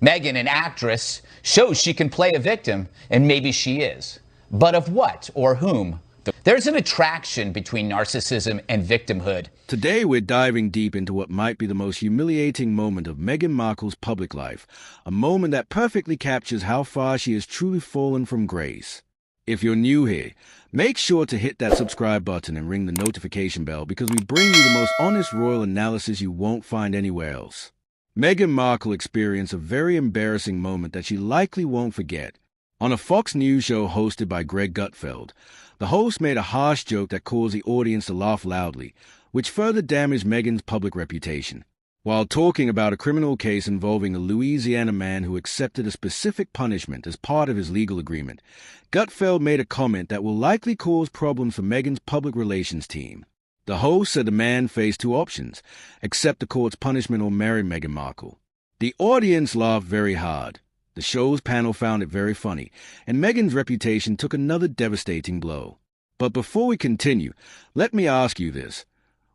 Meghan, an actress, shows she can play a victim, and maybe she is. But of what or whom? There's an attraction between narcissism and victimhood. Today, we're diving deep into what might be the most humiliating moment of Meghan Markle's public life, a moment that perfectly captures how far she has truly fallen from grace. If you're new here, make sure to hit that subscribe button and ring the notification bell because we bring you the most honest royal analysis you won't find anywhere else. Meghan Markle experienced a very embarrassing moment that she likely won't forget. On a Fox News show hosted by Greg Gutfeld, the host made a harsh joke that caused the audience to laugh loudly, which further damaged Meghan's public reputation. While talking about a criminal case involving a Louisiana man who accepted a specific punishment as part of his legal agreement, Gutfeld made a comment that will likely cause problems for Meghan's public relations team. The host said the man faced two options: accept the court's punishment or marry Meghan Markle. The audience laughed very hard. The show's panel found it very funny, and Meghan's reputation took another devastating blow. But before we continue, let me ask you this.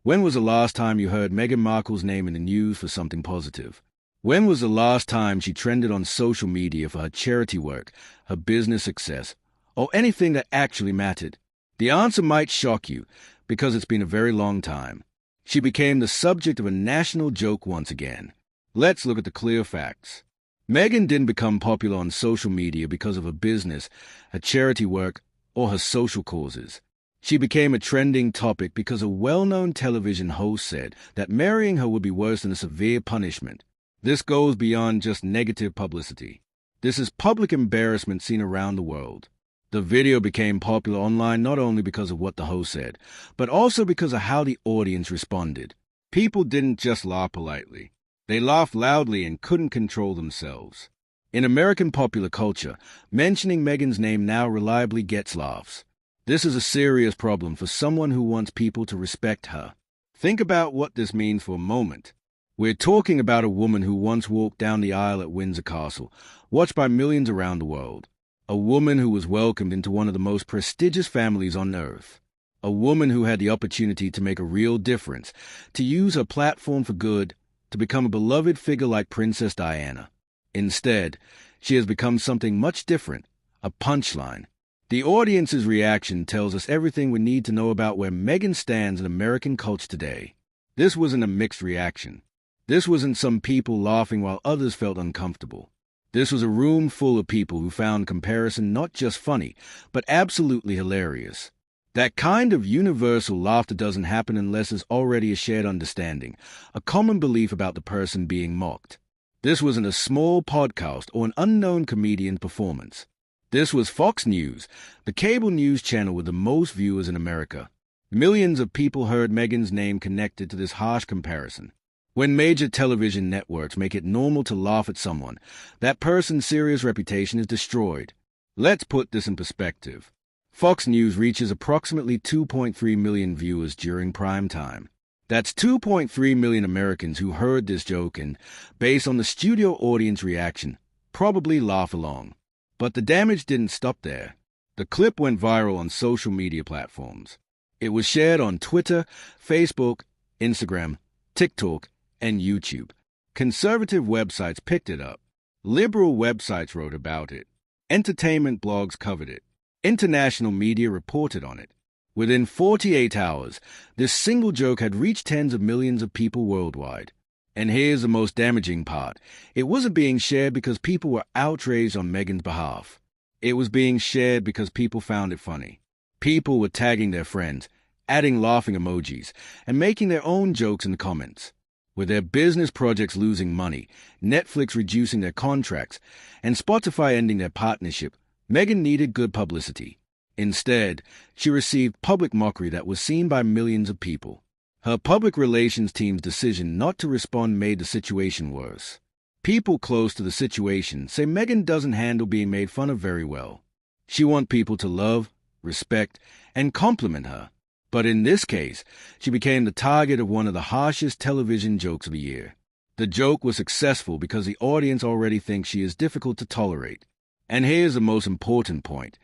When was the last time you heard Meghan Markle's name in the news for something positive? When was the last time she trended on social media for her charity work, her business success, or anything that actually mattered? The answer might shock you, because it's been a very long time. She became the subject of a national joke once again. Let's look at the clear facts. Meghan didn't become popular on social media because of her business, her charity work, or her social causes. She became a trending topic because a well-known television host said that marrying her would be worse than a severe punishment. This goes beyond just negative publicity. This is public embarrassment seen around the world. The video became popular online not only because of what the host said, but also because of how the audience responded. People didn't just laugh politely. They laughed loudly and couldn't control themselves. In American popular culture, mentioning Meghan's name now reliably gets laughs. This is a serious problem for someone who wants people to respect her. Think about what this means for a moment. We're talking about a woman who once walked down the aisle at Windsor Castle, watched by millions around the world. A woman who was welcomed into one of the most prestigious families on earth. A woman who had the opportunity to make a real difference, to use her platform for good, to become a beloved figure like Princess Diana. Instead, she has become something much different, a punchline. The audience's reaction tells us everything we need to know about where Meghan stands in American culture today. This wasn't a mixed reaction. This wasn't some people laughing while others felt uncomfortable. This was a room full of people who found comparison not just funny, but absolutely hilarious. That kind of universal laughter doesn't happen unless there's already a shared understanding, a common belief about the person being mocked. This wasn't a small podcast or an unknown comedian's performance. This was Fox News, the cable news channel with the most viewers in America. Millions of people heard Meghan's name connected to this harsh comparison. When major television networks make it normal to laugh at someone, that person's serious reputation is destroyed. Let's put this in perspective. Fox News reaches approximately 2.3 million viewers during prime time. That's 2.3 million Americans who heard this joke and, based on the studio audience reaction, probably laugh along. But the damage didn't stop there. The clip went viral on social media platforms. It was shared on Twitter, Facebook, Instagram, TikTok, and YouTube. Conservative websites picked it up. Liberal websites wrote about it. Entertainment blogs covered it. International media reported on it. Within 48 hours, this single joke had reached tens of millions of people worldwide. And here's the most damaging part. It wasn't being shared because people were outraged on Meghan's behalf. It was being shared because people found it funny. People were tagging their friends, adding laughing emojis, and making their own jokes in the comments. With their business projects losing money, Netflix reducing their contracts, and Spotify ending their partnership, Meghan needed good publicity. Instead, she received public mockery that was seen by millions of people. Her public relations team's decision not to respond made the situation worse. People close to the situation say Meghan doesn't handle being made fun of very well. She wants people to love, respect, and compliment her. But in this case, she became the target of one of the harshest television jokes of the year. The joke was successful because the audience already thinks she is difficult to tolerate. And here's the most important point.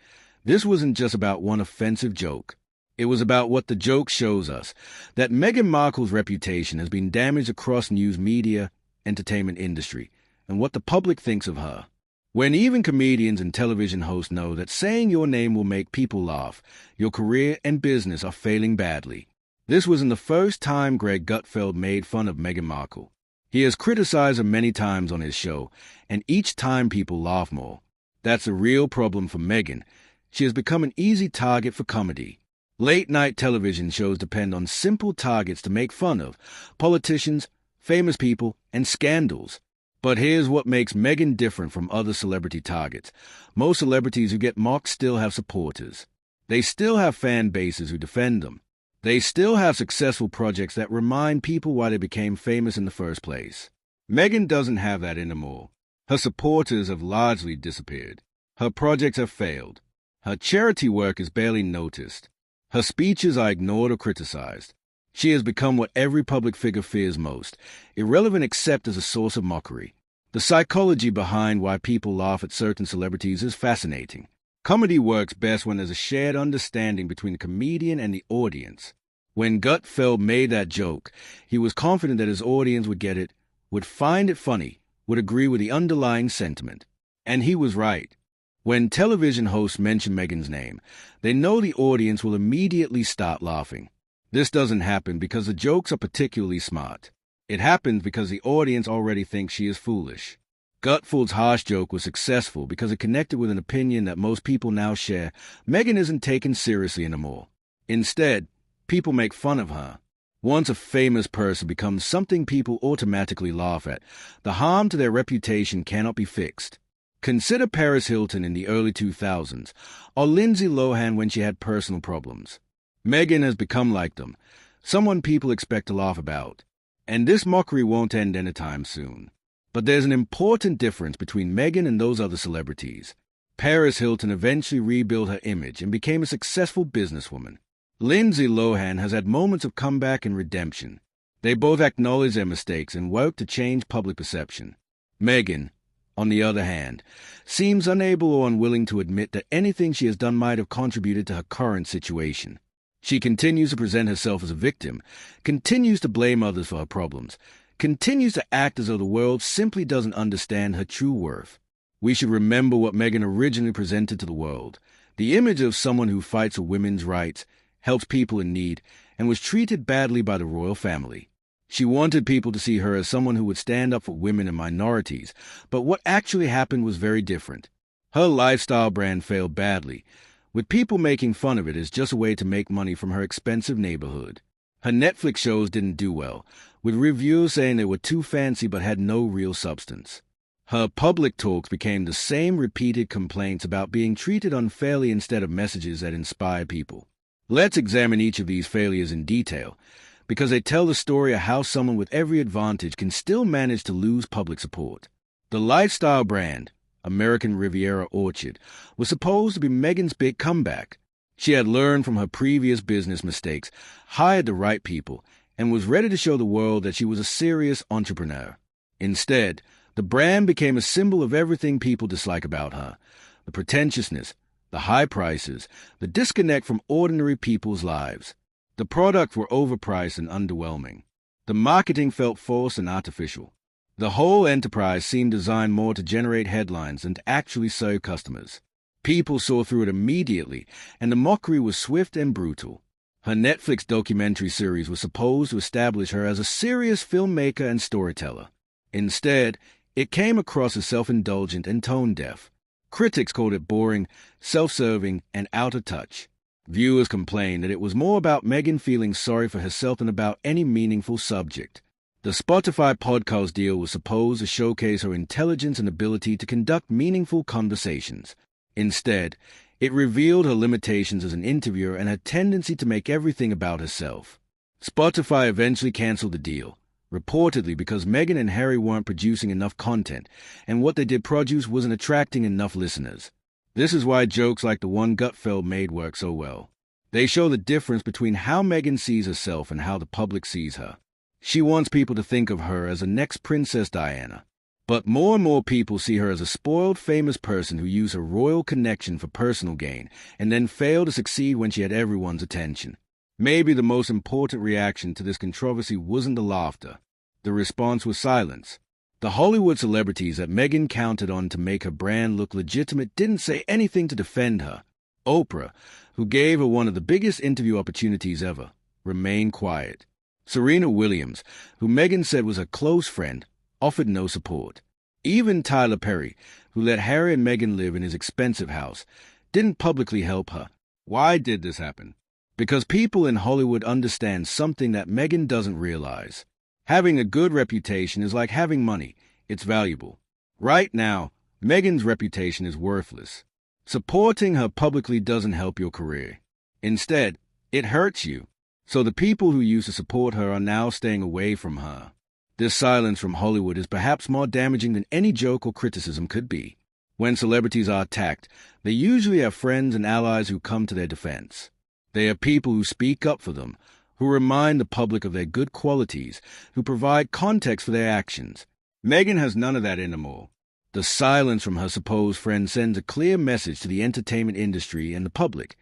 This wasn't just about one offensive joke. It was about what the joke shows us, that Meghan Markle's reputation has been damaged across news media, entertainment industry, and what the public thinks of her. When even comedians and television hosts know that saying your name will make people laugh, your career and business are failing badly. This wasn't the first time Greg Gutfeld made fun of Meghan Markle. He has criticized her many times on his show, and each time people laugh more. That's a real problem for Meghan. She has become an easy target for comedy. Late-night television shows depend on simple targets to make fun of: politicians, famous people, and scandals. But here's what makes Meghan different from other celebrity targets. Most celebrities who get mocked still have supporters. They still have fan bases who defend them. They still have successful projects that remind people why they became famous in the first place. Meghan doesn't have that anymore. Her supporters have largely disappeared. Her projects have failed. Her charity work is barely noticed. Her speeches are ignored or criticized. She has become what every public figure fears most, irrelevant except as a source of mockery. The psychology behind why people laugh at certain celebrities is fascinating. Comedy works best when there's a shared understanding between the comedian and the audience. When Gutfeld made that joke, he was confident that his audience would get it, would find it funny, would agree with the underlying sentiment. And he was right. When television hosts mention Meghan's name, they know the audience will immediately start laughing. This doesn't happen because the jokes are particularly smart. It happens because the audience already thinks she is foolish. Gutfeld's harsh joke was successful because it connected with an opinion that most people now share: Meghan isn't taken seriously anymore. Instead, people make fun of her. Once a famous person becomes something people automatically laugh at, the harm to their reputation cannot be fixed. Consider Paris Hilton in the early 2000s, or Lindsay Lohan when she had personal problems. Meghan has become like them, someone people expect to laugh about. And this mockery won't end anytime soon. But there's an important difference between Meghan and those other celebrities. Paris Hilton eventually rebuilt her image and became a successful businesswoman. Lindsay Lohan has had moments of comeback and redemption. They both acknowledge their mistakes and work to change public perception. Meghan, on the other hand, seems unable or unwilling to admit that anything she has done might have contributed to her current situation. She continues to present herself as a victim, continues to blame others for her problems, continues to act as though the world simply doesn't understand her true worth. We should remember what Meghan originally presented to the world: the image of someone who fights for women's rights, helps people in need, and was treated badly by the royal family. She wanted people to see her as someone who would stand up for women and minorities, but what actually happened was very different. Her lifestyle brand failed badly, with people making fun of it as just a way to make money from her expensive neighborhood. Her Netflix shows didn't do well, with reviewers saying they were too fancy but had no real substance. Her public talks became the same repeated complaints about being treated unfairly instead of messages that inspire people. Let's examine each of these failures in detail, because they tell the story of how someone with every advantage can still manage to lose public support. The lifestyle brand, American Riviera Orchard, was supposed to be Meghan's big comeback. She had learned from her previous business mistakes, hired the right people, and was ready to show the world that she was a serious entrepreneur. Instead, the brand became a symbol of everything people dislike about her: the pretentiousness, the high prices, the disconnect from ordinary people's lives. The products were overpriced and underwhelming. The marketing felt forced and artificial. The whole enterprise seemed designed more to generate headlines than to actually serve customers. People saw through it immediately, and the mockery was swift and brutal. Her Netflix documentary series was supposed to establish her as a serious filmmaker and storyteller. Instead, it came across as self-indulgent and tone-deaf. Critics called it boring, self-serving, and out of touch. Viewers complained that it was more about Meghan feeling sorry for herself than about any meaningful subject. The Spotify podcast deal was supposed to showcase her intelligence and ability to conduct meaningful conversations. Instead, it revealed her limitations as an interviewer and her tendency to make everything about herself. Spotify eventually canceled the deal, reportedly because Meghan and Harry weren't producing enough content, and what they did produce wasn't attracting enough listeners. This is why jokes like the one Gutfeld made work so well. They show the difference between how Meghan sees herself and how the public sees her. She wants people to think of her as the next Princess Diana. But more and more people see her as a spoiled, famous person who used her royal connection for personal gain and then failed to succeed when she had everyone's attention. Maybe the most important reaction to this controversy wasn't the laughter. The response was silence. The Hollywood celebrities that Meghan counted on to make her brand look legitimate didn't say anything to defend her. Oprah, who gave her one of the biggest interview opportunities ever, remained quiet. Serena Williams, who Meghan said was a close friend, offered no support. Even Tyler Perry, who let Harry and Meghan live in his expensive house, didn't publicly help her. Why did this happen? Because people in Hollywood understand something that Meghan doesn't realize. Having a good reputation is like having money. It's valuable. Right now, Meghan's reputation is worthless. Supporting her publicly doesn't help your career. Instead, it hurts you. So the people who used to support her are now staying away from her. This silence from Hollywood is perhaps more damaging than any joke or criticism could be. When celebrities are attacked, they usually have friends and allies who come to their defense. They are people who speak up for them, who remind the public of their good qualities, who provide context for their actions. Meghan has none of that anymore. The silence from her supposed friends sends a clear message to the entertainment industry and the public.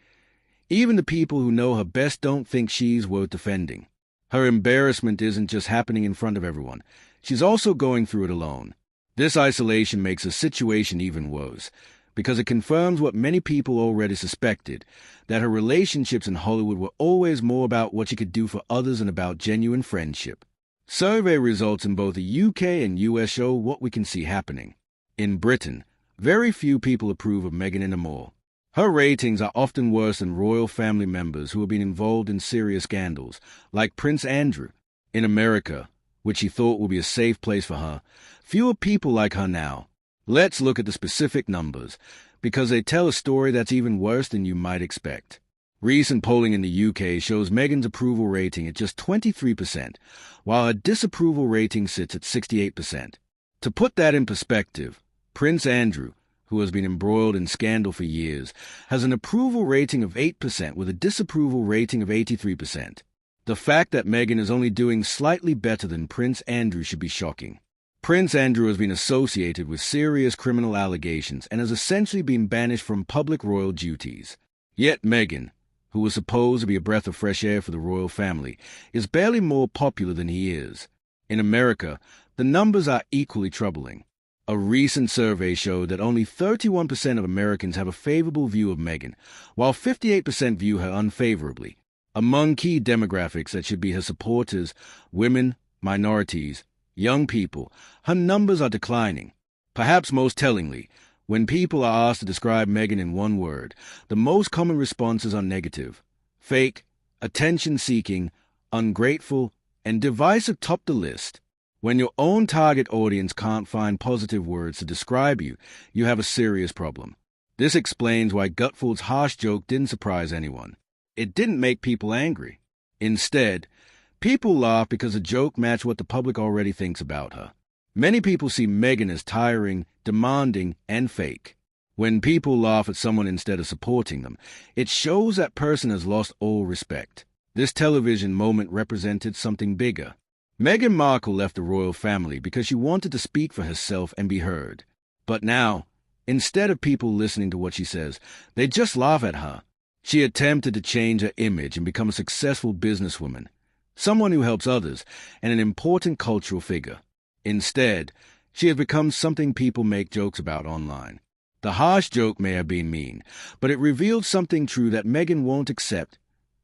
Even the people who know her best don't think she's worth defending. Her embarrassment isn't just happening in front of everyone. She's also going through it alone. This isolation makes the situation even worse, because it confirms what many people already suspected, that her relationships in Hollywood were always more about what she could do for others and about genuine friendship. Survey results in both the UK and US show what we can see happening. In Britain, very few people approve of Meghan anymore. Her ratings are often worse than royal family members who have been involved in serious scandals, like Prince Andrew. In America, which she thought would be a safe place for her, fewer people like her now. Let's look at the specific numbers, because they tell a story that's even worse than you might expect. Recent polling in the UK shows Meghan's approval rating at just 23%, while her disapproval rating sits at 68%. To put that in perspective, Prince Andrew, who has been embroiled in scandal for years, has an approval rating of 8% with a disapproval rating of 83%. The fact that Meghan is only doing slightly better than Prince Andrew should be shocking. Prince Andrew has been associated with serious criminal allegations and has essentially been banished from public royal duties. Yet Meghan, who was supposed to be a breath of fresh air for the royal family, is barely more popular than he is. In America, the numbers are equally troubling. A recent survey showed that only 31% of Americans have a favorable view of Meghan, while 58% view her unfavorably. Among key demographics that should be her supporters, women, minorities, young people, her numbers are declining. Perhaps most tellingly, when people are asked to describe Meghan in one word, the most common responses are negative. Fake, attention-seeking, ungrateful, and divisive top the list. When your own target audience can't find positive words to describe you, you have a serious problem. This explains why Gutfeld's harsh joke didn't surprise anyone. It didn't make people angry. Instead, people laugh because the joke matched what the public already thinks about her. Many people see Meghan as tiring, demanding, and fake. When people laugh at someone instead of supporting them, it shows that person has lost all respect. This television moment represented something bigger. Meghan Markle left the royal family because she wanted to speak for herself and be heard. But now, instead of people listening to what she says, they just laugh at her. She attempted to change her image and become a successful businesswoman, someone who helps others, and an important cultural figure. Instead, she has become something people make jokes about online. The harsh joke may have been mean, but it revealed something true that Meghan won't accept.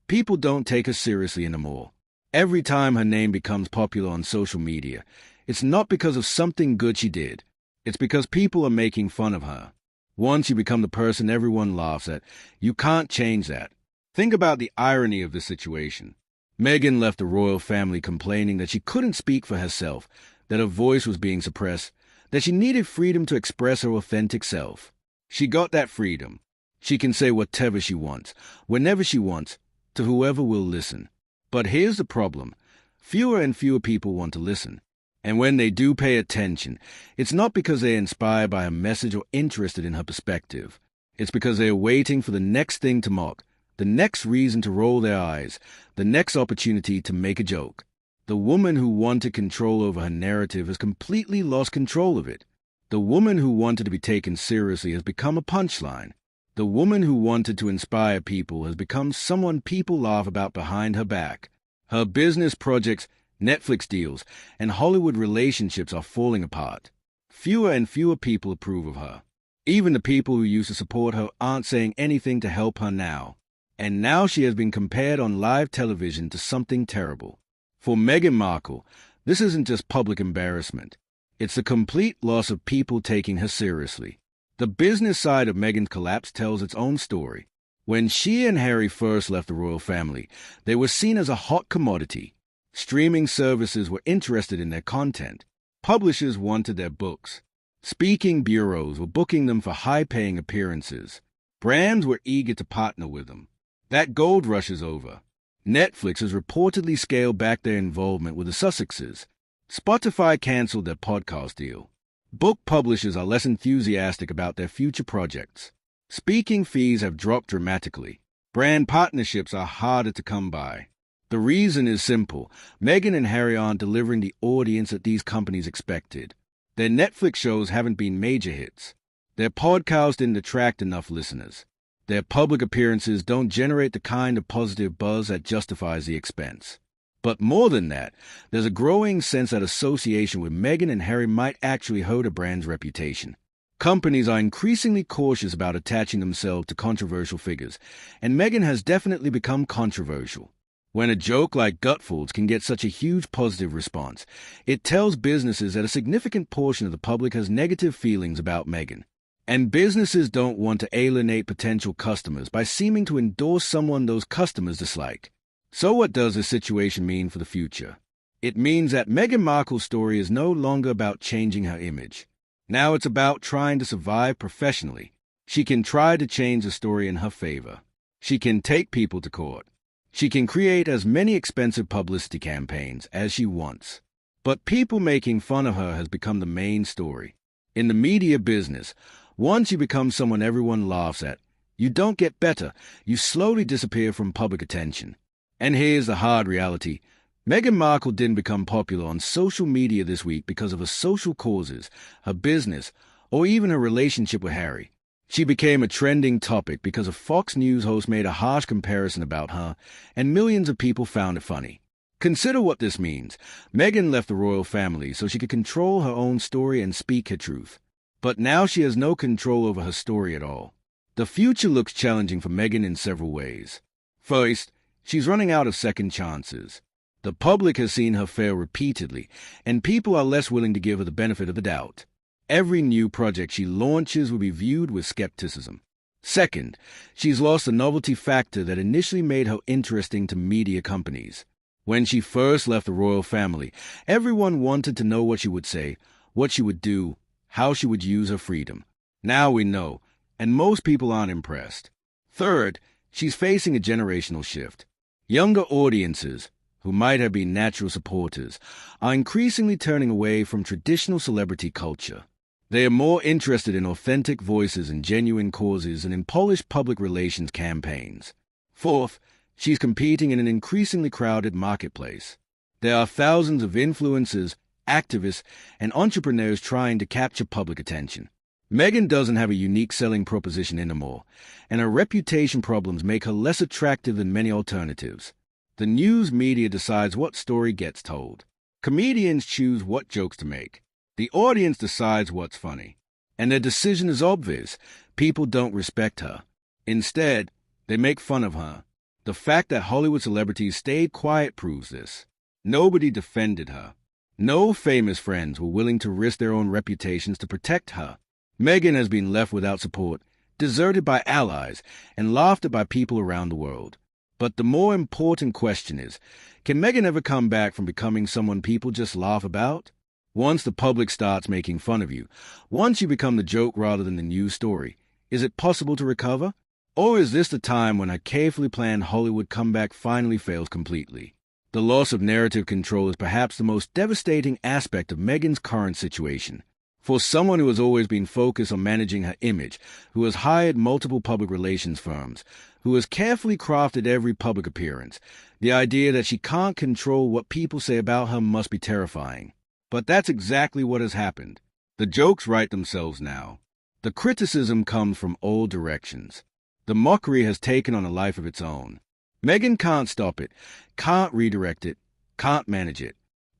People don't take her seriously anymore. Every time her name becomes popular on social media, it's not because of something good she did. It's because people are making fun of her. Once you become the person everyone laughs at, you can't change that. Think about the irony of this situation. Meghan left the royal family complaining that she couldn't speak for herself, that her voice was being suppressed, that she needed freedom to express her authentic self. She got that freedom. She can say whatever she wants, whenever she wants, to whoever will listen. But here's the problem. Fewer and fewer people want to listen. And when they do pay attention, it's not because they're inspired by her message or interested in her perspective. It's because they're waiting for the next thing to mock, the next reason to roll their eyes, the next opportunity to make a joke. The woman who wanted control over her narrative has completely lost control of it. The woman who wanted to be taken seriously has become a punchline. The woman who wanted to inspire people has become someone people laugh about behind her back. Her business projects Netflix deals, and Hollywood relationships are falling apart. Fewer and fewer people approve of her. Even the people who used to support her aren't saying anything to help her now. And now she has been compared on live television to something terrible. For Meghan Markle, this isn't just public embarrassment. It's the complete loss of people taking her seriously. The business side of Meghan's collapse tells its own story. When she and Harry first left the royal family, they were seen as a hot commodity. Streaming services were interested in their content. Publishers wanted their books. Speaking bureaus were booking them for high-paying appearances. Brands were eager to partner with them. That gold rush is over. Netflix has reportedly scaled back their involvement with the Sussexes. Spotify canceled their podcast deal. Book publishers are less enthusiastic about their future projects. Speaking fees have dropped dramatically. Brand partnerships are harder to come by. The reason is simple. Meghan and Harry aren't delivering the audience that these companies expected. Their Netflix shows haven't been major hits. Their podcasts didn't attract enough listeners. Their public appearances don't generate the kind of positive buzz that justifies the expense. But more than that, there's a growing sense that association with Meghan and Harry might actually hurt a brand's reputation. Companies are increasingly cautious about attaching themselves to controversial figures, and Meghan has definitely become controversial. When a joke like Gutfeld's can get such a huge positive response, it tells businesses that a significant portion of the public has negative feelings about Meghan. And businesses don't want to alienate potential customers by seeming to endorse someone those customers dislike. So what does this situation mean for the future? It means that Meghan Markle's story is no longer about changing her image. Now it's about trying to survive professionally. She can try to change the story in her favor. She can take people to court. She can create as many expensive publicity campaigns as she wants. But people making fun of her has become the main story. In the media business, once you become someone everyone laughs at, you don't get better. You slowly disappear from public attention. And here's the hard reality. Meghan Markle didn't become popular on social media this week because of her social causes, her business, or even her relationship with Harry. She became a trending topic because a Fox News host made a harsh comparison about her, and millions of people found it funny. Consider what this means. Meghan left the royal family so she could control her own story and speak her truth. But now she has no control over her story at all. The future looks challenging for Meghan in several ways. First, she's running out of second chances. The public has seen her fail repeatedly, and people are less willing to give her the benefit of the doubt. Every new project she launches will be viewed with skepticism. Second, she's lost the novelty factor that initially made her interesting to media companies. When she first left the royal family, everyone wanted to know what she would say, what she would do, how she would use her freedom. Now we know, and most people aren't impressed. Third, she's facing a generational shift. Younger audiences, who might have been natural supporters, are increasingly turning away from traditional celebrity culture. They are more interested in authentic voices and genuine causes and in polished public relations campaigns. Fourth, she's competing in an increasingly crowded marketplace. There are thousands of influencers, activists, and entrepreneurs trying to capture public attention. Meghan doesn't have a unique selling proposition anymore, and her reputation problems make her less attractive than many alternatives. The news media decides what story gets told. Comedians choose what jokes to make. The audience decides what's funny. And their decision is obvious. People don't respect her. Instead, they make fun of her. The fact that Hollywood celebrities stayed quiet proves this. Nobody defended her. No famous friends were willing to risk their own reputations to protect her. Meghan has been left without support, deserted by allies, and laughed at by people around the world. But the more important question is, can Meghan ever come back from becoming someone people just laugh about? Once the public starts making fun of you, once you become the joke rather than the news story, is it possible to recover? Or is this the time when a carefully planned Hollywood comeback finally fails completely? The loss of narrative control is perhaps the most devastating aspect of Meghan's current situation. For someone who has always been focused on managing her image, who has hired multiple public relations firms, who has carefully crafted every public appearance, the idea that she can't control what people say about her must be terrifying. But that's exactly what has happened. The jokes write themselves now. The criticism comes from all directions. The mockery has taken on a life of its own. Meghan can't stop it, can't redirect it, can't manage it.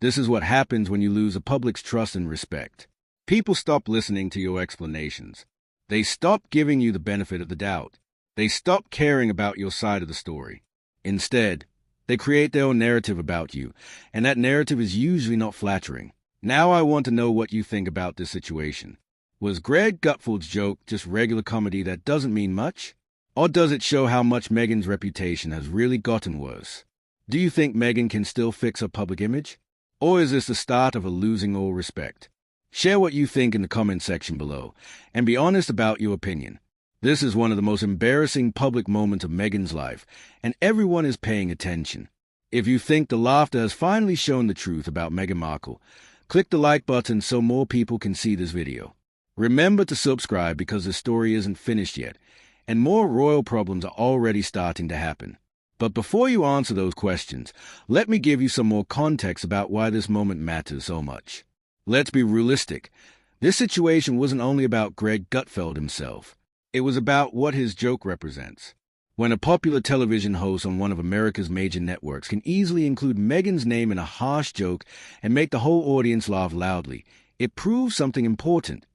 This is what happens when you lose the public's trust and respect. People stop listening to your explanations. They stop giving you the benefit of the doubt. They stop caring about your side of the story. Instead, they create their own narrative about you, and that narrative is usually not flattering. Now I want to know what you think about this situation. Was Greg Gutfeld's joke just regular comedy that doesn't mean much? Or does it show how much Meghan's reputation has really gotten worse? Do you think Meghan can still fix her public image? Or is this the start of her losing all respect? Share what you think in the comment section below, and be honest about your opinion. This is one of the most embarrassing public moments of Meghan's life, and everyone is paying attention. If you think the laughter has finally shown the truth about Meghan Markle, click the like button so more people can see this video. Remember to subscribe because the story isn't finished yet, and more royal problems are already starting to happen. But before you answer those questions, let me give you some more context about why this moment matters so much. Let's be realistic. This situation wasn't only about Greg Gutfeld himself. It was about what his joke represents. When a popular television host on one of America's major networks can easily include Meghan's name in a harsh joke and make the whole audience laugh loudly, it proves something important.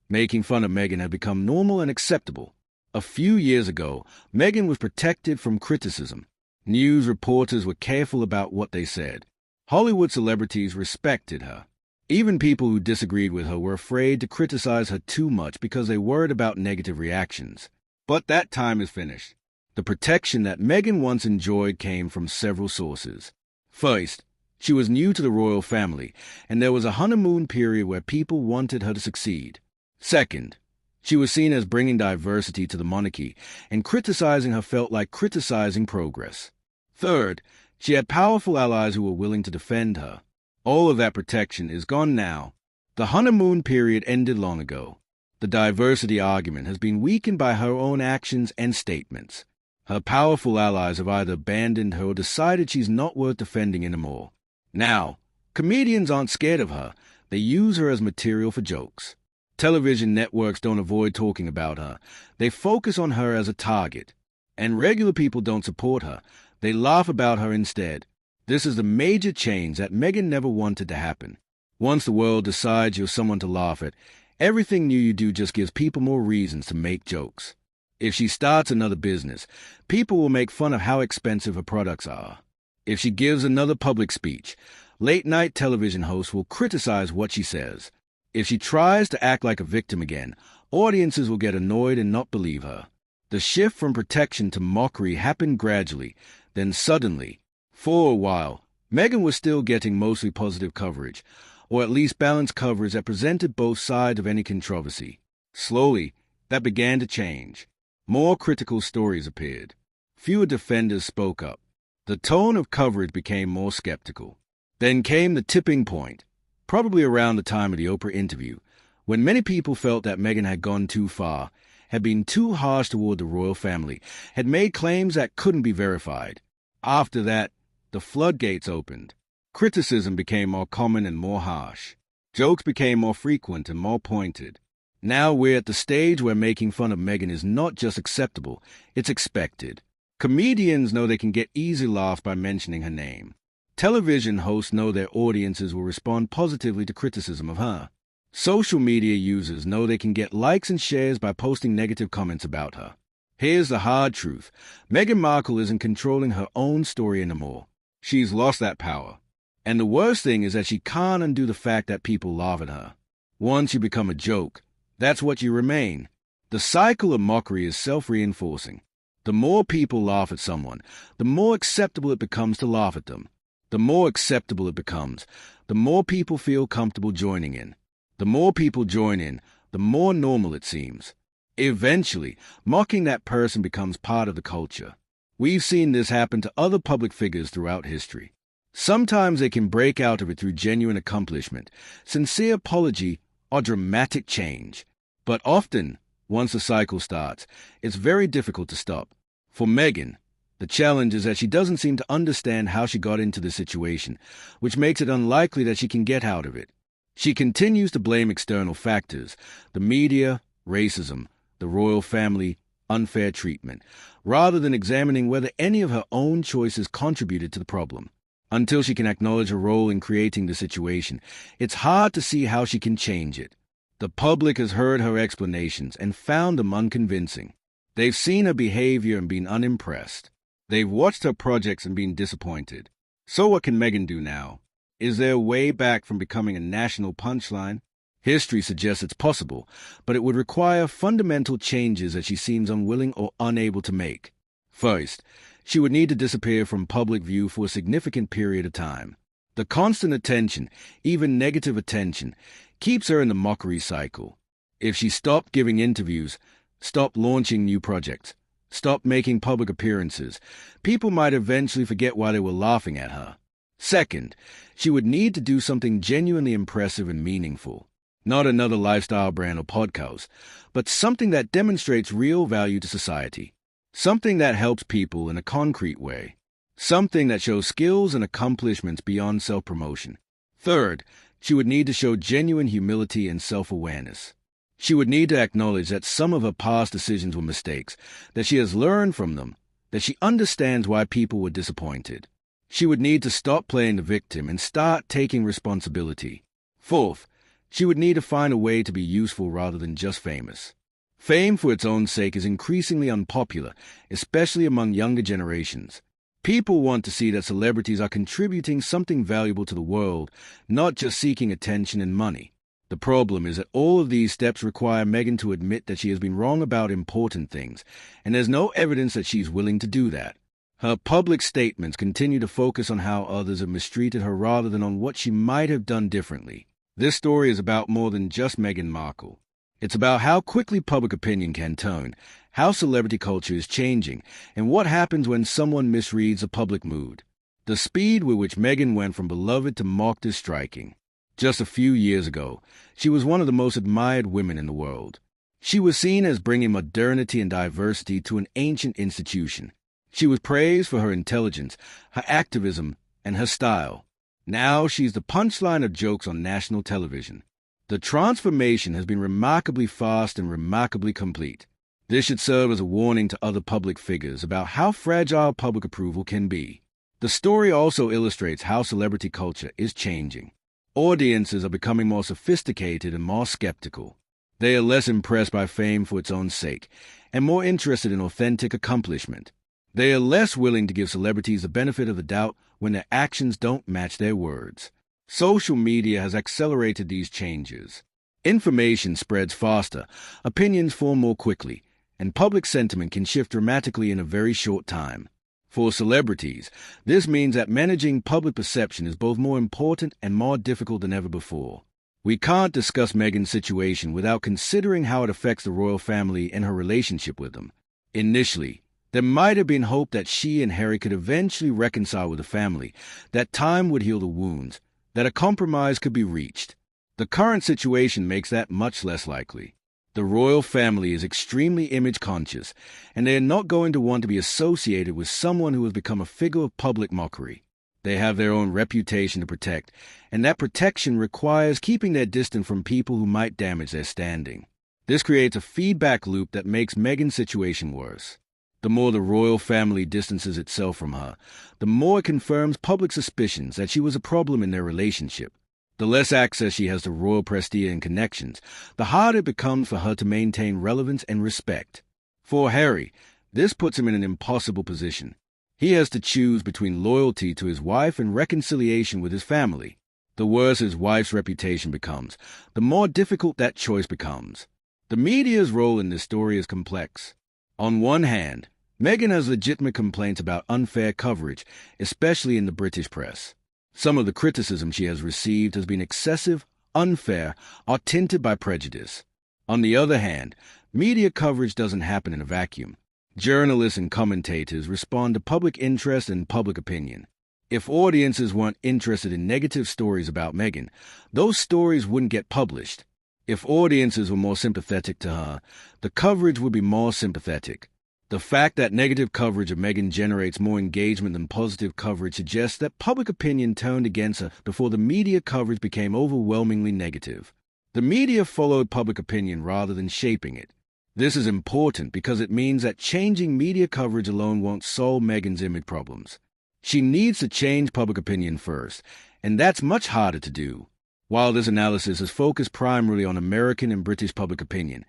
Making fun of Meghan had become normal and acceptable. A few years ago, Meghan was protected from criticism. News reporters were careful about what they said. Hollywood celebrities respected her. Even people who disagreed with her were afraid to criticize her too much because they worried about negative reactions. But that time is finished. The protection that Meghan once enjoyed came from several sources. First, she was new to the royal family, and there was a honeymoon period where people wanted her to succeed. Second, she was seen as bringing diversity to the monarchy, and criticizing her felt like criticizing progress. Third, she had powerful allies who were willing to defend her. All of that protection is gone now. The honeymoon period ended long ago. The diversity argument has been weakened by her own actions and statements. Her powerful allies have either abandoned her or decided she's not worth defending anymore. Now, comedians aren't scared of her. They use her as material for jokes. Television networks don't avoid talking about her. They focus on her as a target. And regular people don't support her. They laugh about her instead. This is the major change that Meghan never wanted to happen. Once the world decides you're someone to laugh at, everything new you do just gives people more reasons to make jokes. If she starts another business, people will make fun of how expensive her products are. If she gives another public speech, late-night television hosts will criticize what she says. If she tries to act like a victim again, audiences will get annoyed and not believe her. The shift from protection to mockery happened gradually, then suddenly. For a while, Meghan was still getting mostly positive coverage, or at least balanced coverage that presented both sides of any controversy. Slowly, that began to change. More critical stories appeared. Fewer defenders spoke up. The tone of coverage became more skeptical. Then came the tipping point, probably around the time of the Oprah interview, when many people felt that Meghan had gone too far, had been too harsh toward the royal family, had made claims that couldn't be verified. After that, the floodgates opened. Criticism became more common and more harsh. Jokes became more frequent and more pointed. Now we're at the stage where making fun of Meghan is not just acceptable, it's expected. Comedians know they can get easy laughs by mentioning her name. Television hosts know their audiences will respond positively to criticism of her. Social media users know they can get likes and shares by posting negative comments about her. Here's the hard truth. Meghan Markle isn't controlling her own story anymore. She's lost that power. And the worst thing is that she can't undo the fact that people laugh at her. Once you become a joke, that's what you remain. The cycle of mockery is self-reinforcing. The more people laugh at someone, the more acceptable it becomes to laugh at them. The more acceptable it becomes, the more people feel comfortable joining in. The more people join in, the more normal it seems. Eventually, mocking that person becomes part of the culture. We've seen this happen to other public figures throughout history. Sometimes they can break out of it through genuine accomplishment, sincere apology, or dramatic change. But often, once the cycle starts, it's very difficult to stop. For Meghan, the challenge is that she doesn't seem to understand how she got into this situation, which makes it unlikely that she can get out of it. She continues to blame external factors, the media, racism, the royal family, unfair treatment, rather than examining whether any of her own choices contributed to the problem. Until she can acknowledge her role in creating the situation, it's hard to see how she can change it. The public has heard her explanations and found them unconvincing. They've seen her behavior and been unimpressed. They've watched her projects and been disappointed. So what can Meghan do now? Is there a way back from becoming a national punchline? History suggests it's possible, but it would require fundamental changes that she seems unwilling or unable to make. First, she would need to disappear from public view for a significant period of time. The constant attention, even negative attention, keeps her in the mockery cycle. If she stopped giving interviews, stopped launching new projects, stopped making public appearances, people might eventually forget why they were laughing at her. Second, she would need to do something genuinely impressive and meaningful. Not another lifestyle brand or podcast, but something that demonstrates real value to society. Something that helps people in a concrete way. Something that shows skills and accomplishments beyond self-promotion. Third, she would need to show genuine humility and self-awareness. She would need to acknowledge that some of her past decisions were mistakes, that she has learned from them, that she understands why people were disappointed. She would need to stop playing the victim and start taking responsibility. Fourth, she would need to find a way to be useful rather than just famous. Fame for its own sake is increasingly unpopular, especially among younger generations. People want to see that celebrities are contributing something valuable to the world, not just seeking attention and money. The problem is that all of these steps require Meghan to admit that she has been wrong about important things, and there's no evidence that she's willing to do that. Her public statements continue to focus on how others have mistreated her rather than on what she might have done differently. This story is about more than just Meghan Markle. It's about how quickly public opinion can turn, how celebrity culture is changing, and what happens when someone misreads a public mood. The speed with which Meghan went from beloved to mocked is striking. Just a few years ago, she was one of the most admired women in the world. She was seen as bringing modernity and diversity to an ancient institution. She was praised for her intelligence, her activism, and her style. Now she's the punchline of jokes on national television. The transformation has been remarkably fast and remarkably complete. This should serve as a warning to other public figures about how fragile public approval can be. The story also illustrates how celebrity culture is changing. Audiences are becoming more sophisticated and more skeptical. They are less impressed by fame for its own sake, and more interested in authentic accomplishment. They are less willing to give celebrities the benefit of the doubt when their actions don't match their words. Social media has accelerated these changes. Information spreads faster, opinions form more quickly, and public sentiment can shift dramatically in a very short time. For celebrities, this means that managing public perception is both more important and more difficult than ever before. We can't discuss Meghan's situation without considering how it affects the royal family and her relationship with them. Initially, there might have been hope that she and Harry could eventually reconcile with the family, that time would heal the wounds, that a compromise could be reached. The current situation makes that much less likely. The royal family is extremely image-conscious, and they are not going to want to be associated with someone who has become a figure of public mockery. They have their own reputation to protect, and that protection requires keeping their distance from people who might damage their standing. This creates a feedback loop that makes Meghan's situation worse. The more the royal family distances itself from her, the more it confirms public suspicions that she was a problem in their relationship. The less access she has to royal prestige and connections, the harder it becomes for her to maintain relevance and respect. For Harry, this puts him in an impossible position. He has to choose between loyalty to his wife and reconciliation with his family. The worse his wife's reputation becomes, the more difficult that choice becomes. The media's role in this story is complex. On one hand, Meghan has legitimate complaints about unfair coverage, especially in the British press. Some of the criticism she has received has been excessive, unfair, or tinted by prejudice. On the other hand, media coverage doesn't happen in a vacuum. Journalists and commentators respond to public interest and public opinion. If audiences weren't interested in negative stories about Meghan, those stories wouldn't get published. If audiences were more sympathetic to her, the coverage would be more sympathetic. The fact that negative coverage of Meghan generates more engagement than positive coverage suggests that public opinion turned against her before the media coverage became overwhelmingly negative. The media followed public opinion rather than shaping it. This is important because it means that changing media coverage alone won't solve Meghan's image problems. She needs to change public opinion first, and that's much harder to do. While this analysis is focused primarily on American and British public opinion,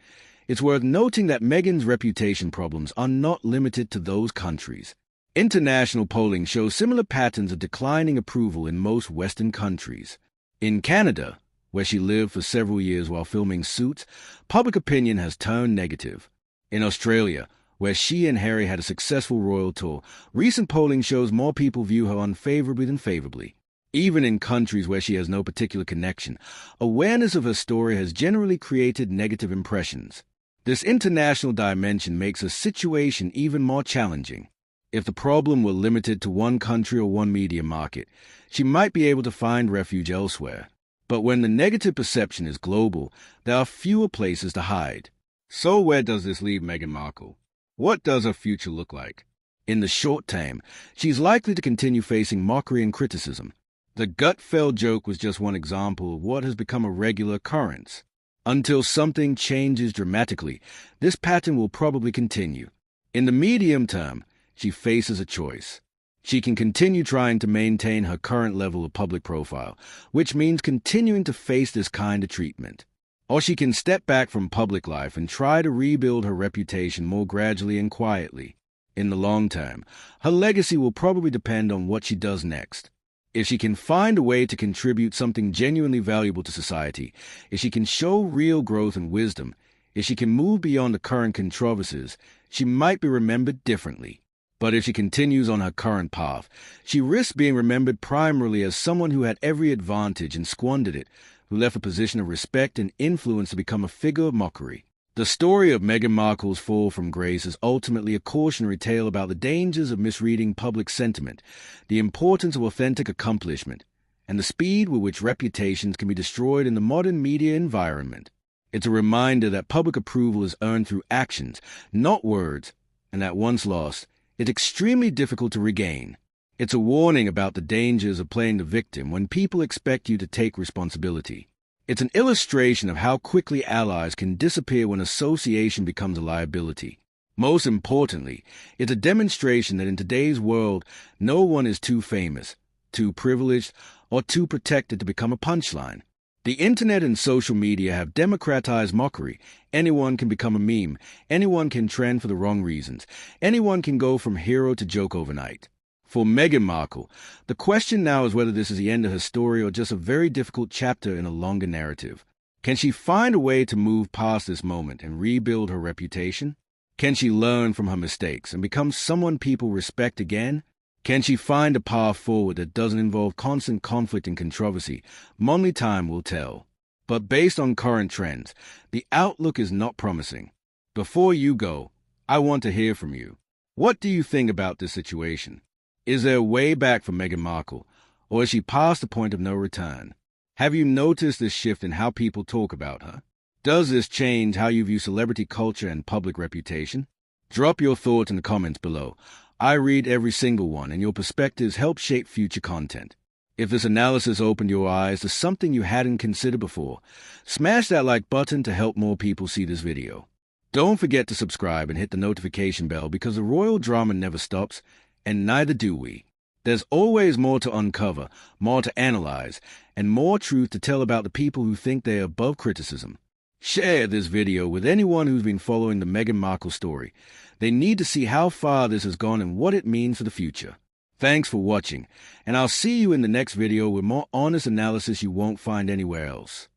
it's worth noting that Meghan's reputation problems are not limited to those countries. International polling shows similar patterns of declining approval in most Western countries. In Canada, where she lived for several years while filming Suits, public opinion has turned negative. In Australia, where she and Harry had a successful royal tour, recent polling shows more people view her unfavorably than favorably. Even in countries where she has no particular connection, awareness of her story has generally created negative impressions. This international dimension makes her situation even more challenging. If the problem were limited to one country or one media market, she might be able to find refuge elsewhere. But when the negative perception is global, there are fewer places to hide. So where does this leave Meghan Markle? What does her future look like? In the short term, she's likely to continue facing mockery and criticism. The Gutfeld joke was just one example of what has become a regular occurrence. Until something changes dramatically, this pattern will probably continue. In the medium term, she faces a choice. She can continue trying to maintain her current level of public profile, which means continuing to face this kind of treatment. Or she can step back from public life and try to rebuild her reputation more gradually and quietly. In the long term, her legacy will probably depend on what she does next. If she can find a way to contribute something genuinely valuable to society, if she can show real growth and wisdom, if she can move beyond the current controversies, she might be remembered differently. But if she continues on her current path, she risks being remembered primarily as someone who had every advantage and squandered it, who left a position of respect and influence to become a figure of mockery. The story of Meghan Markle's fall from grace is ultimately a cautionary tale about the dangers of misreading public sentiment, the importance of authentic accomplishment, and the speed with which reputations can be destroyed in the modern media environment. It's a reminder that public approval is earned through actions, not words, and that once lost, it's extremely difficult to regain. It's a warning about the dangers of playing the victim when people expect you to take responsibility. It's an illustration of how quickly allies can disappear when association becomes a liability. Most importantly, it's a demonstration that in today's world, no one is too famous, too privileged, or too protected to become a punchline. The internet and social media have democratized mockery. Anyone can become a meme. Anyone can trend for the wrong reasons. Anyone can go from hero to joke overnight. For Meghan Markle, the question now is whether this is the end of her story or just a very difficult chapter in a longer narrative. Can she find a way to move past this moment and rebuild her reputation? Can she learn from her mistakes and become someone people respect again? Can she find a path forward that doesn't involve constant conflict and controversy? Only time will tell. But based on current trends, the outlook is not promising. Before you go, I want to hear from you. What do you think about this situation? Is there a way back for Meghan Markle, or is she past the point of no return? Have you noticed this shift in how people talk about her? Does this change how you view celebrity culture and public reputation? Drop your thoughts in the comments below. I read every single one, and your perspectives help shape future content. If this analysis opened your eyes to something you hadn't considered before, smash that like button to help more people see this video. Don't forget to subscribe and hit the notification bell because the royal drama never stops, and neither do we. There's always more to uncover, more to analyze, and more truth to tell about the people who think they're above criticism. Share this video with anyone who's been following the Meghan Markle story. They need to see how far this has gone and what it means for the future. Thanks for watching, and I'll see you in the next video with more honest analysis you won't find anywhere else.